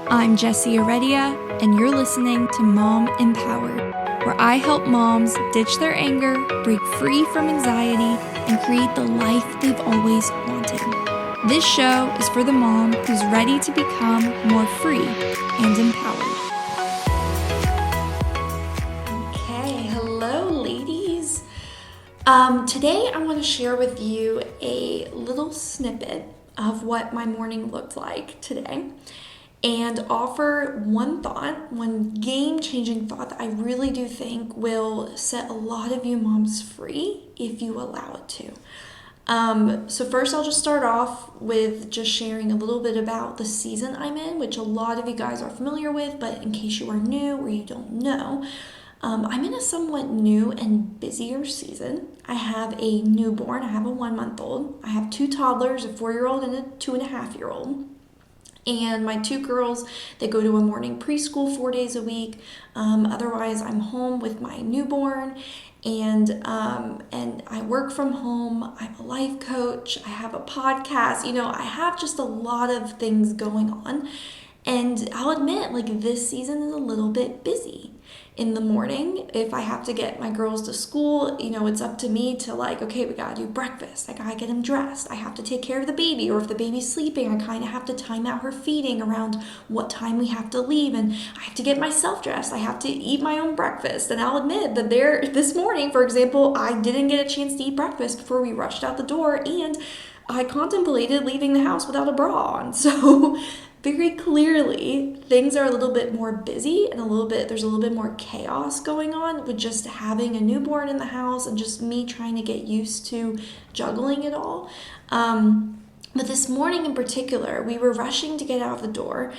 I'm Jessie Ereddia, and you're listening to Mom Empowered, where I help moms ditch their anger, break free from anxiety, and create the life they've always wanted. This show is for the mom who's ready to become more free and empowered. Okay, hello ladies. Today I want to share with you a little snippet of what my morning looked like today and offer one game-changing thought that I really do think will set a lot of you moms free if you allow it to. So first I'll just start off with just sharing a little bit about the season I'm in, which a lot of you guys are familiar with, but in case you are new or you don't know, I'm in a somewhat new and busier season. I have a newborn, I have a 1-month-old, I have 2 toddlers, a 4-year-old and a 2.5-year-old. And my 2 girls, they go to a morning preschool 4 days a week. Otherwise, I'm home with my newborn, and I work from home. I'm a life coach. I have a podcast. I have just a lot of things going on. And I'll admit, this season is a little bit busy. In the morning, if I have to get my girls to school, it's up to me to okay, we gotta do breakfast. I gotta get them dressed. I have to take care of the baby, or if the baby's sleeping, I kind of have to time out her feeding around what time we have to leave, and I have to get myself dressed. I have to eat my own breakfast. And I'll admit that this morning, for example, I didn't get a chance to eat breakfast before we rushed out the door, and I contemplated leaving the house without a bra on. So very clearly, things are a little bit more busy and there's a little bit more chaos going on with just having a newborn in the house and just me trying to get used to juggling it all. But this morning in particular, we were rushing to get out of the door,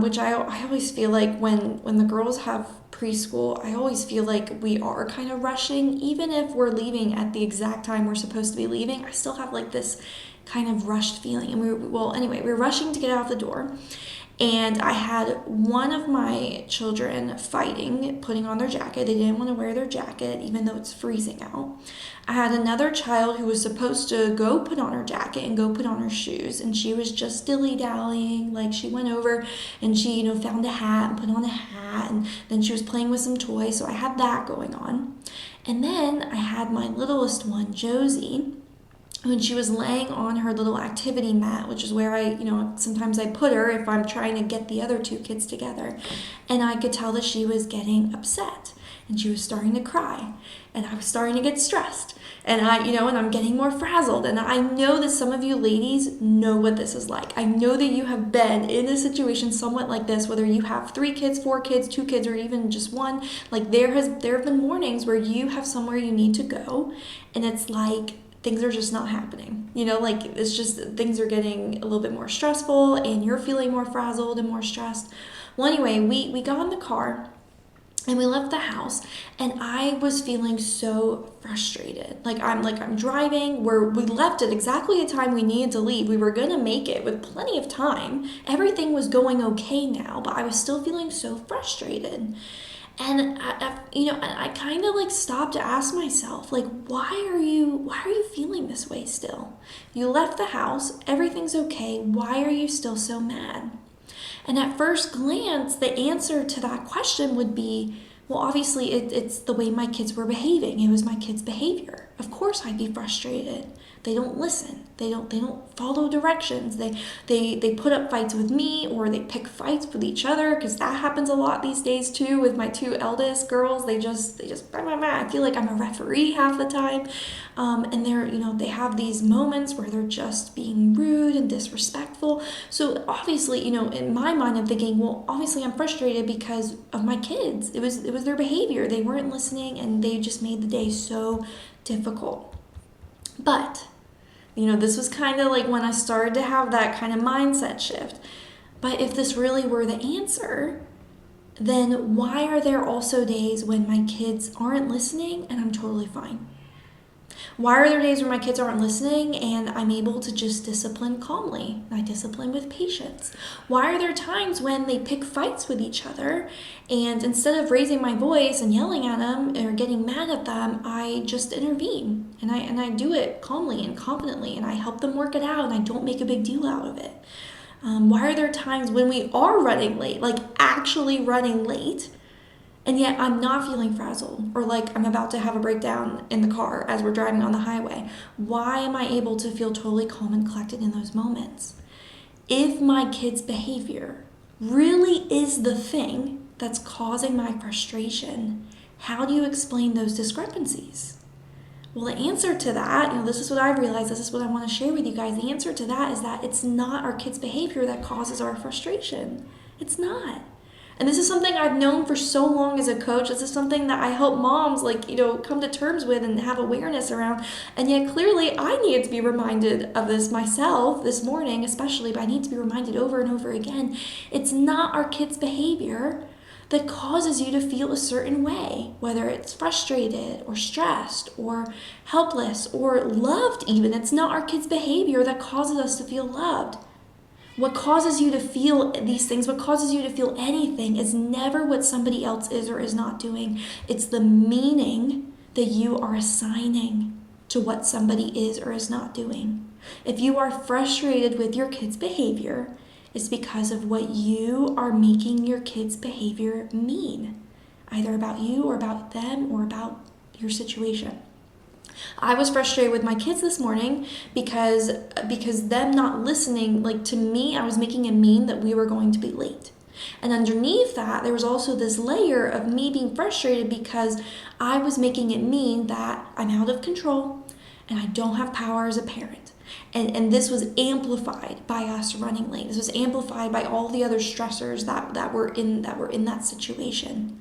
which I always feel like when the girls have preschool, I always feel like we are kind of rushing. Even if we're leaving at the exact time we're supposed to be leaving, I still have this kind of rushed feeling. And we were rushing to get out of the door. And I had one of my children fighting, putting on their jacket. They didn't want to wear their jacket, even though it's freezing out. I had another child who was supposed to go put on her jacket and go put on her shoes, and she was just dilly-dallying. She went over and she, found a hat and put on a hat, and then she was playing with some toys, so I had that going on. And then I had my littlest one, Josie, when she was laying on her little activity mat, which is where sometimes I put her if I'm trying to get the other 2 kids together. And I could tell that she was getting upset and she was starting to cry, and I was starting to get stressed, and and I'm getting more frazzled. And I know that some of you ladies know what this is like. I know that you have been in a situation somewhat like this, whether you have 3 kids, 4 kids, 2 kids, or even just one. There have been mornings where you have somewhere you need to go, and it's things are just not happening. It's just things are getting a little bit more stressful and you're feeling more frazzled and more stressed. Well, anyway, we got in the car and we left the house, and I was feeling so frustrated. I'm driving where we left at exactly the time we needed to leave. We were going to make it with plenty of time. Everything was going okay now, but I was still feeling so frustrated. And I kind of stopped to ask myself, why are you feeling this way still? You left the house, everything's okay, why are you still so mad? And at first glance, the answer to that question would be, well, obviously it's the way my kids were behaving. It was my kids' behavior. Of course I'd be frustrated. They don't listen. They don't follow directions. They put up fights with me, or they pick fights with each other, because that happens a lot these days too with my 2 eldest girls. They just I feel like I'm a referee half the time. And they have these moments where they're just being rude and disrespectful. So obviously, in my mind, I'm thinking, well, obviously I'm frustrated because of my kids. It was their behavior. They weren't listening, and they just made the day so difficult. But this was kind of when I started to have that kind of mindset shift. But if this really were the answer, then why are there also days when my kids aren't listening and I'm totally fine? Why are there days where my kids aren't listening and I'm able to just discipline calmly? I discipline with patience. Why are there times when they pick fights with each other, and instead of raising my voice and yelling at them or getting mad at them, I just intervene, and I do it calmly and confidently, and I help them work it out, and I don't make a big deal out of it? Why are there times when we are running late, like actually running late, and yet I'm not feeling frazzled or like I'm about to have a breakdown in the car as we're driving on the highway? Why am I able to feel totally calm and collected in those moments? If my kid's behavior really is the thing that's causing my frustration, how do you explain those discrepancies? Well, the answer to that, this is what I've realized, this is what I want to share with you guys. The answer to that is that it's not our kids' behavior that causes our frustration. It's not. And this is something I've known for so long as a coach. This is something that I help moms come to terms with and have awareness around. And yet clearly I needed to be reminded of this myself this morning, especially, but I need to be reminded over and over again. It's not our kids' behavior that causes you to feel a certain way, whether it's frustrated or stressed or helpless or loved even. It's not our kids' behavior that causes us to feel loved. What causes you to feel these things, what causes you to feel anything, is never what somebody else is or is not doing. It's the meaning that you are assigning to what somebody is or is not doing. If you are frustrated with your kid's behavior, it's because of what you are making your kid's behavior mean, either about you or about them or about your situation. I was frustrated with my kids this morning because them not listening, to me, I was making it mean that we were going to be late. And underneath that, there was also this layer of me being frustrated because I was making it mean that I'm out of control and I don't have power as a parent. And this was amplified by us running late. This was amplified by all the other stressors that were in that situation.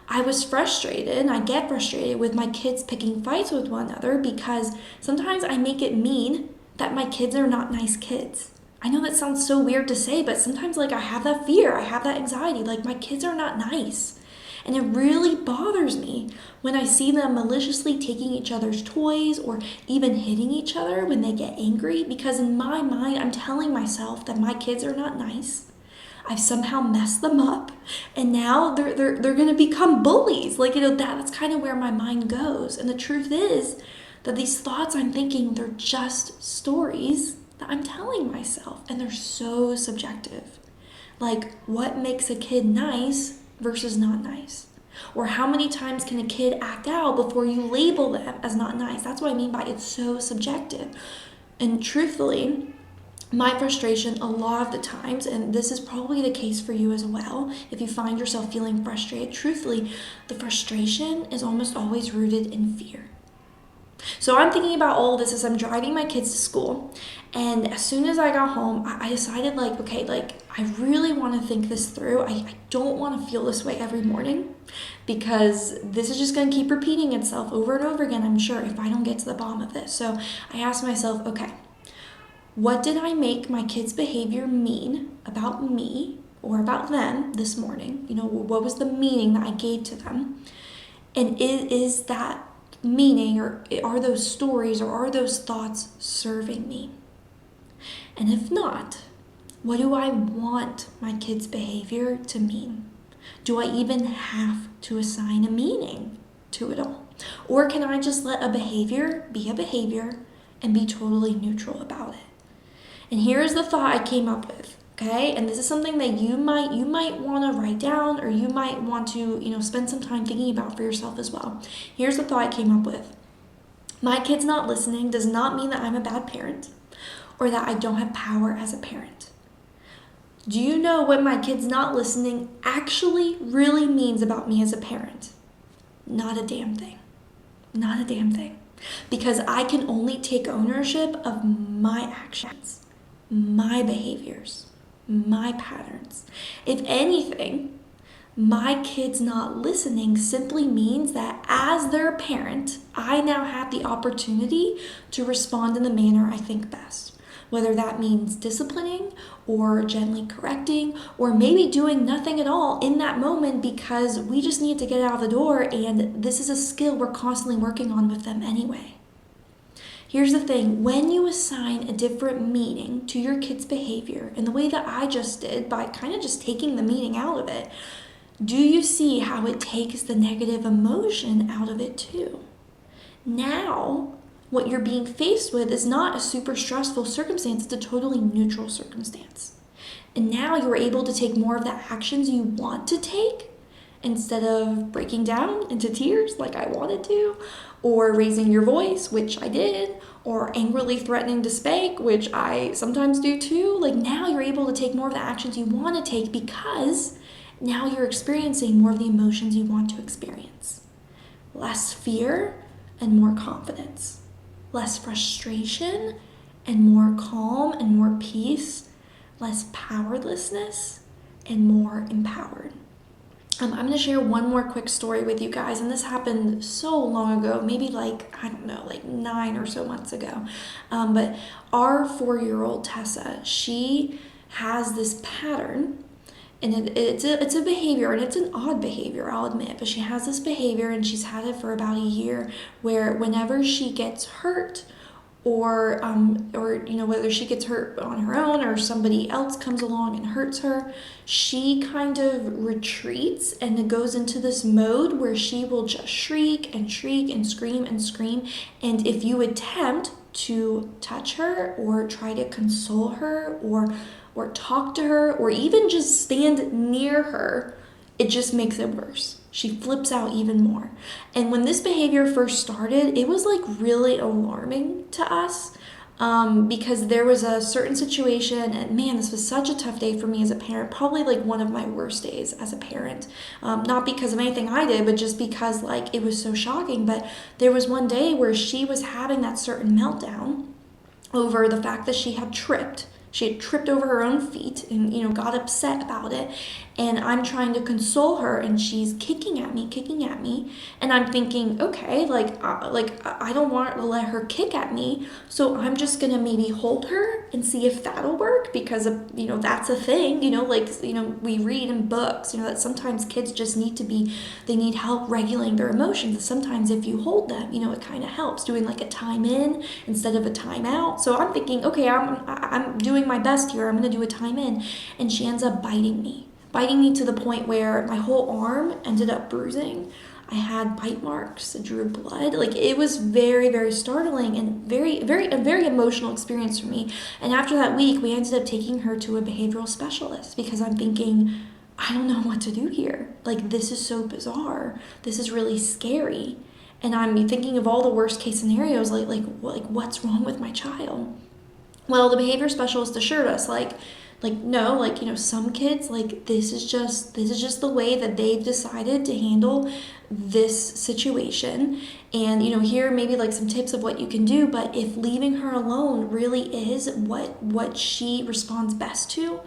I was frustrated, and I get frustrated with my kids picking fights with one another because sometimes I make it mean that my kids are not nice kids. I know that sounds so weird to say, but sometimes I have that fear, I have that anxiety, my kids are not nice. And it really bothers me when I see them maliciously taking each other's toys or even hitting each other when they get angry, because in my mind, I'm telling myself that my kids are not nice. I've somehow messed them up, and now they're going to become bullies. That's kind of where my mind goes. And the truth is that these thoughts I'm thinking, they're just stories that I'm telling myself, and they're so subjective. What makes a kid nice versus not nice? Or how many times can a kid act out before you label them as not nice? That's what I mean by it's so subjective. And truthfully, my frustration a lot of the times, and this is probably the case for you as well, if you find yourself feeling frustrated, truthfully, the frustration is almost always rooted in fear. So I'm thinking about all this as I'm driving my kids to school, and as soon as I got home, I decided I really want to think this through. I don't want to feel this way every morning, because this is just going to keep repeating itself over and over again, I'm sure, if I don't get to the bottom of this. So I asked myself, okay, what did I make my kids' behavior mean about me or about them this morning? What was the meaning that I gave to them? And is that meaning, or are those stories or are those thoughts serving me? And if not, what do I want my kids' behavior to mean? Do I even have to assign a meaning to it all? Or can I just let a behavior be a behavior and be totally neutral about it? And here's the thought I came up with, okay? And this is something that you might want to write down, or you might want to, spend some time thinking about for yourself as well. Here's the thought I came up with. My kid's not listening does not mean that I'm a bad parent or that I don't have power as a parent. Do you know what my kid's not listening actually really means about me as a parent? Not a damn thing. Not a damn thing. Because I can only take ownership of my actions, my behaviors, my patterns. If anything, my kids not listening simply means that as their parent, I now have the opportunity to respond in the manner I think best. Whether that means disciplining or gently correcting, or maybe doing nothing at all in that moment because we just need to get out of the door, and this is a skill we're constantly working on with them anyway. Here's the thing, when you assign a different meaning to your kid's behavior in the way that I just did, by kind of just taking the meaning out of it, do you see how it takes the negative emotion out of it too? Now, what you're being faced with is not a super stressful circumstance, it's a totally neutral circumstance. And now you're able to take more of the actions you want to take instead of breaking down into tears like I wanted to, or raising your voice, which I did, or angrily threatening to spank, which I sometimes do too. Like now you're able to take more of the actions you want to take because now you're experiencing more of the emotions you want to experience. Less fear and more confidence. Less frustration and more calm and more peace. Less powerlessness and more empowered. I'm going to share one more quick story with you guys, and this happened so long ago, maybe like 9 or so months ago. But our 4-year-old Tessa, she has this pattern, and it's a behavior, and it's an odd behavior, I'll admit, but she has this behavior, and she's had it for about a year, where whenever she gets hurt, or whether she gets hurt on her own or somebody else comes along and hurts her, she kind of retreats and goes into this mode where she will just shriek and shriek and scream and scream. And if you attempt to touch her or try to console her or talk to her or even just stand near her, it just makes it worse. She flips out even more. And when this behavior first started, it was like really alarming to us because there was a certain situation, and man, this was such a tough day for me as a parent, probably like one of my worst days as a parent. Not because of anything I did, but just because like it was so shocking. But there was one day where she was having that certain meltdown over the fact that she had tripped. She had tripped over her own feet and, got upset about it. And I'm trying to console her, and she's kicking at me. And I'm thinking, okay, I don't want to let her kick at me. So I'm just going to maybe hold her and see if that'll work because, that's a thing, we read in books, that sometimes kids just they need help regulating their emotions. Sometimes if you hold them, it kind of helps doing like a time in instead of a time out. So I'm thinking, okay, I'm doing my best here. I'm going to do a time in. And she ends up biting me to the point where my whole arm ended up bruising. I had bite marks, I drew blood. Like it was very, very startling and a very emotional experience for me. And after that week, we ended up taking her to a behavioral specialist because I'm thinking, I don't know what to do here. Like this is so bizarre. This is really scary. And I'm thinking of all the worst case scenarios, like what's wrong with my child? Well, the behavior specialist assured us, no, some kids, this is just the way that they've decided to handle this situation. And, here are maybe some tips of what you can do. But if leaving her alone really is what she responds best to,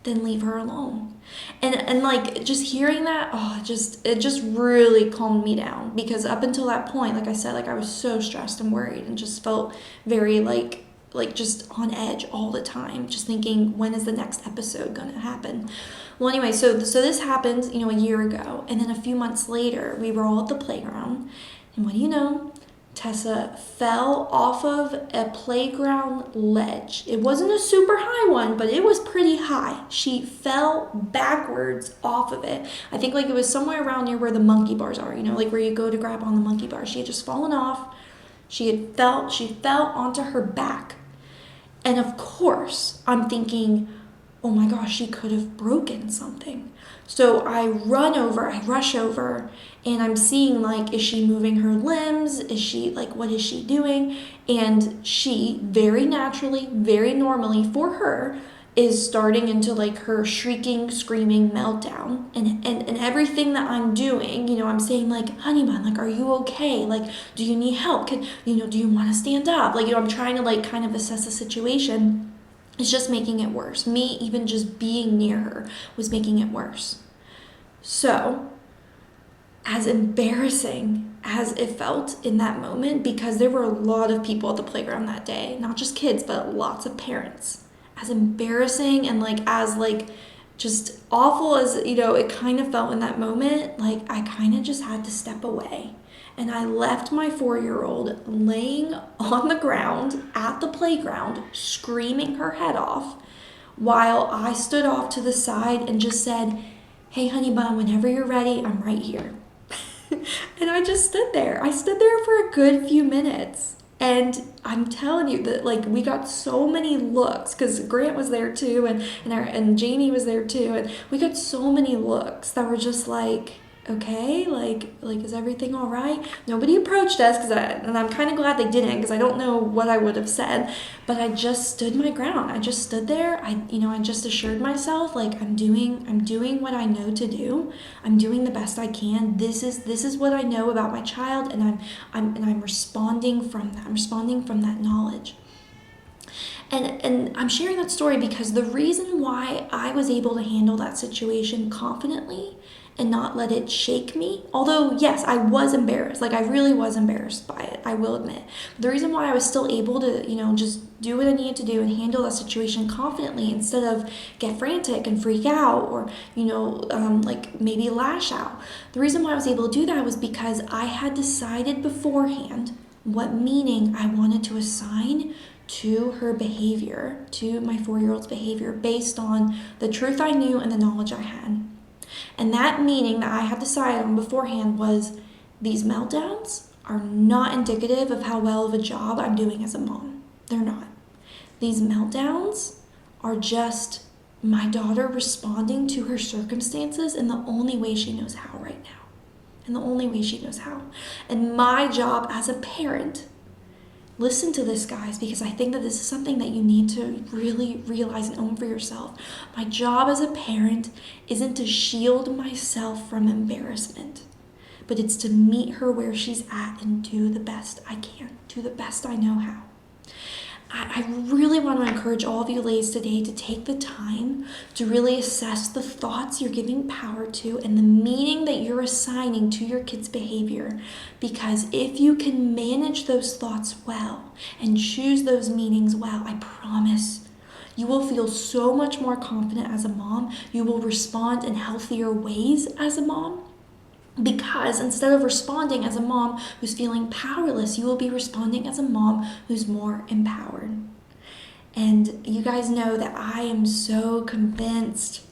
then leave her alone. And just hearing that, it just really calmed me down, because up until that point, like I said, I was so stressed and worried and just felt very just on edge all the time, just thinking, when is the next episode going to happen? Well, anyway, so this happened, a year ago. And then a few months later, we were all at the playground. And what do you know? Tessa fell off of a playground ledge. It wasn't a super high one, but it was pretty high. She fell backwards off of it. I think it was somewhere around near where the monkey bars are, where you go to grab on the monkey bars. She had just fallen off. She fell onto her back. And of course, I'm thinking, oh my gosh, she could have broken something. So I rush over, and I'm seeing, is she moving her limbs? Is she, what is she doing? And she, very naturally, very normally for her, is starting into her shrieking, screaming meltdown. And everything that I'm doing, I'm saying honey bun, are you okay? Do you need help? Do you want to stand up? I'm trying to kind of assess the situation. It's just making it worse. Me even just being near her was making it worse. So, as embarrassing as it felt in that moment, because there were a lot of people at the playground that day, not just kids, but lots of parents. As embarrassing and as just awful as, it kind of felt in that moment, I kind of just had to step away. And I left my 4-year-old laying on the ground at the playground, screaming her head off, while I stood off to the side and just said, hey, honey bun, whenever you're ready, I'm right here. And I just stood there. I stood there for a good few minutes. And I'm telling you that, like, we got so many looks because Grant was there too, and Jamie was there too, and we got so many looks that were just like, okay, like is everything all right? Nobody approached us and I'm kind of glad they didn't, because I don't know what I would have said, but I just stood my ground. I just stood there. I just assured myself, like, I'm doing what I know to do. I'm doing the best I can. This is what I know about my child, and I'm responding from that. I'm responding from that knowledge. And I'm sharing that story because the reason why I was able to handle that situation confidently and not let it shake me, although yes, I was embarrassed. Like, I really was embarrassed by it, I will admit. But the reason why I was still able to, just do what I needed to do and handle that situation confidently instead of get frantic and freak out or, like maybe lash out. The reason why I was able to do that was because I had decided beforehand what meaning I wanted to assign to her behavior, to my 4-year-old's behavior, based on the truth I knew and the knowledge I had. And that meaning that I had decided on beforehand was, these meltdowns are not indicative of how well of a job I'm doing as a mom. They're not. These meltdowns are just my daughter responding to her circumstances in the only way she knows how right now. In the only way she knows how. And my job as a parent, listen to this, guys, because I think that this is something that you need to really realize and own for yourself. My job as a parent isn't to shield myself from embarrassment, but it's to meet her where she's at and do the best I can, do the best I know how. I really want to encourage all of you ladies today to take the time to really assess the thoughts you're giving power to and the meaning that you're assigning to your kids' behavior. Because if you can manage those thoughts well and choose those meanings well, I promise you will feel so much more confident as a mom. You will respond in healthier ways as a mom. Because instead of responding as a mom who's feeling powerless, you will be responding as a mom who's more empowered. And you guys know that I am so convinced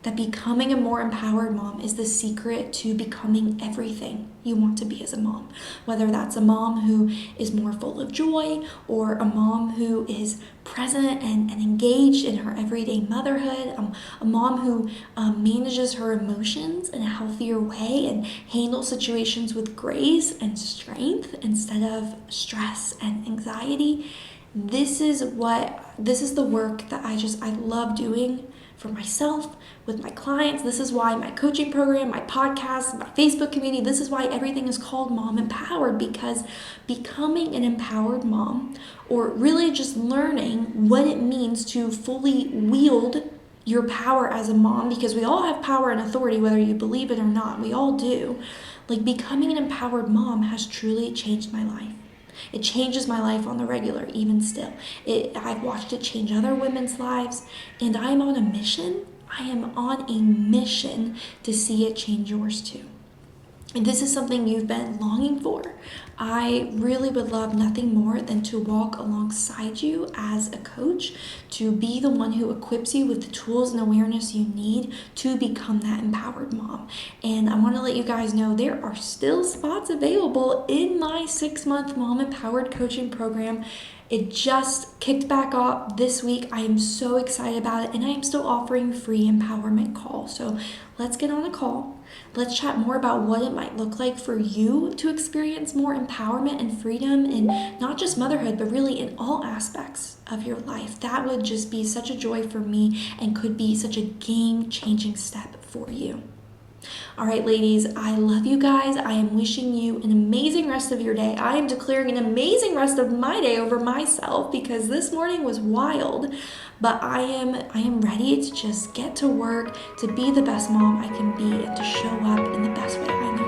that becoming a more empowered mom is the secret to becoming everything you want to be as a mom. Whether that's a mom who is more full of joy, or a mom who is present and engaged in her everyday motherhood, a mom who manages her emotions in a healthier way and handles situations with grace and strength instead of stress and anxiety. This is the work that I love doing for myself, with my clients. This is why my coaching program, my podcast, my Facebook community, this is why everything is called Mom Empowered, because becoming an empowered mom, or really just learning what it means to fully wield your power as a mom, because we all have power and authority, whether you believe it or not, we all do. Like, becoming an empowered mom has truly changed my life. It changes my life on the regular, even still. I've watched it change other women's lives, and I am on a mission. I am on a mission to see it change yours too. And this is something you've been longing for. I really would love nothing more than to walk alongside you as a coach, to be the one who equips you with the tools and awareness you need to become that empowered mom. And I want to let you guys know there are still spots available in my 6-month Mom Empowered coaching program. It just kicked back off this week. I am so excited about it, and I am still offering free empowerment calls. So let's get on a call. Let's chat more about what it might look like for you to experience more empowerment and freedom in not just motherhood, but really in all aspects of your life. That would just be such a joy for me and could be such a game-changing step for you. All right, ladies, I love you guys. I am wishing you an amazing rest of your day. I am declaring an amazing rest of my day over myself, because this morning was wild, but I am ready to just get to work, to be the best mom I can be, and to show up in the best way I know